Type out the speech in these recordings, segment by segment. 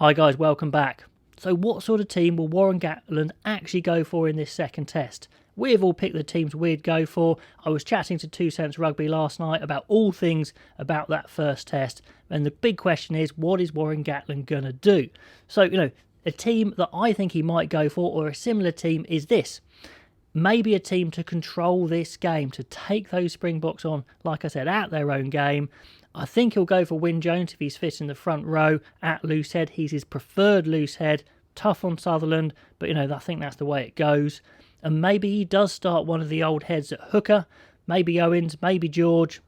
Hi guys, welcome back. So what sort of team will Warren Gatland actually go for in this second test? We've all picked the teams we'd go for. I was chatting to 2 Cents Rugby last night about all things about that first test. And the big question is, what is Warren Gatland going to do? So, a team that I think he might go for, or a similar team, is this. Maybe a team to control this game, to take those Springboks on, like I said, at their own game. I think he'll go for Wyn Jones if he's fit in the front row at loose head. He's his preferred loose head. Tough on Sutherland, but I think that's the way it goes. And maybe he does start one of the old heads at hooker. Maybe Owens, maybe George.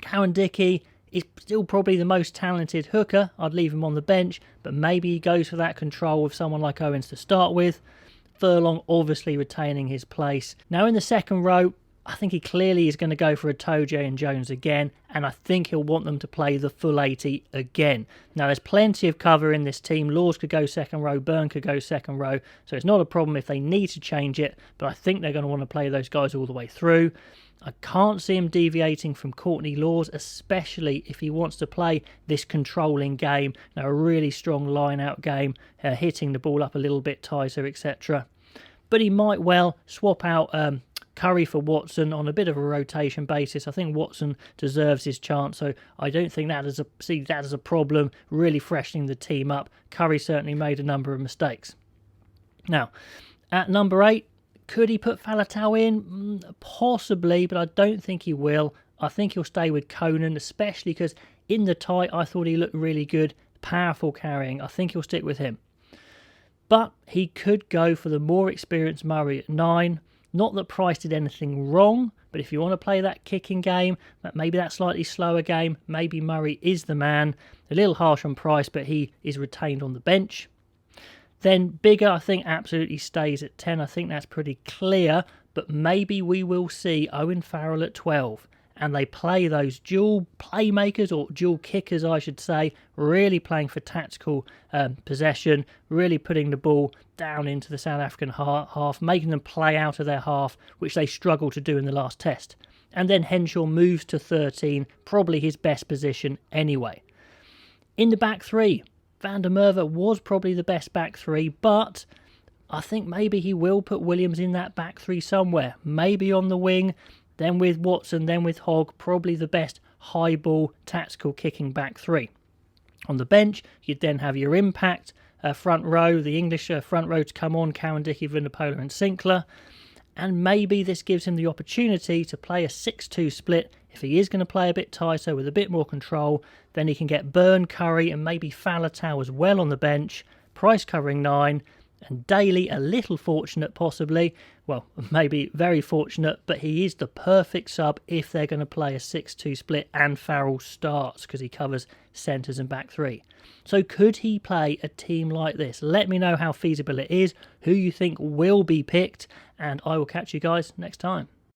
Cowan-Dickie is still probably the most talented hooker. I'd leave him on the bench, but maybe he goes for that control with someone like Owens to start with. Furlong obviously retaining his place. Now in the second row, I think he clearly is going to go for a Toje and Jones again, and I think he'll want them to play the full 80 again. Now there's plenty of cover in this team. Laws could go second row, Byrne could go second row, so it's not a problem if they need to change it, but I think they're going to want to play those guys all the way through. I can't see him deviating from Courtney Laws, especially if he wants to play this controlling game, a really strong line-out game, hitting the ball up a little bit tighter, etc. But he might well swap out Curry for Watson on a bit of a rotation basis. I think Watson deserves his chance, so I don't think see that as a problem, really freshening the team up. Curry certainly made a number of mistakes. Now, at number 8, could he put Faletau in? Possibly, but I don't think he will. I think he'll stay with Conan, especially because in the tie, I thought he looked really good, powerful carrying. I think he'll stick with him. But he could go for the more experienced Murray at 9. Not that Price did anything wrong, but if you want to play that kicking game, maybe that slightly slower game, maybe Murray is the man. A little harsh on Price, but he is retained on the bench. Then Biggar, I think, absolutely stays at 10. I think that's pretty clear, but maybe we will see Owen Farrell at 12. And they play those dual playmakers, or dual kickers, I should say, really playing for tactical possession, really putting the ball down into the South African half, making them play out of their half, which they struggled to do in the last test. And then Henshaw moves to 13, probably his best position anyway. In the back three, Van der Merwe was probably the best back three, but I think maybe he will put Williams in that back three somewhere, maybe on the wing, then with Watson, then with Hogg, probably the best high ball tactical kicking back three. On the bench, you'd then have your impact front row, the English front row to come on, Cowan-Dickie, Vunipola and Sinclair. And maybe this gives him the opportunity to play a 6-2 split. If he is going to play a bit tighter with a bit more control, then he can get Byrne, Curry and maybe Faletau as well on the bench. Price covering 9. And Daly, a little fortunate possibly, well, maybe very fortunate, but he is the perfect sub if they're going to play a 6-2 split and Farrell starts because he covers centres and back three. So could he play a team like this? Let me know how feasible it is, who you think will be picked, and I will catch you guys next time.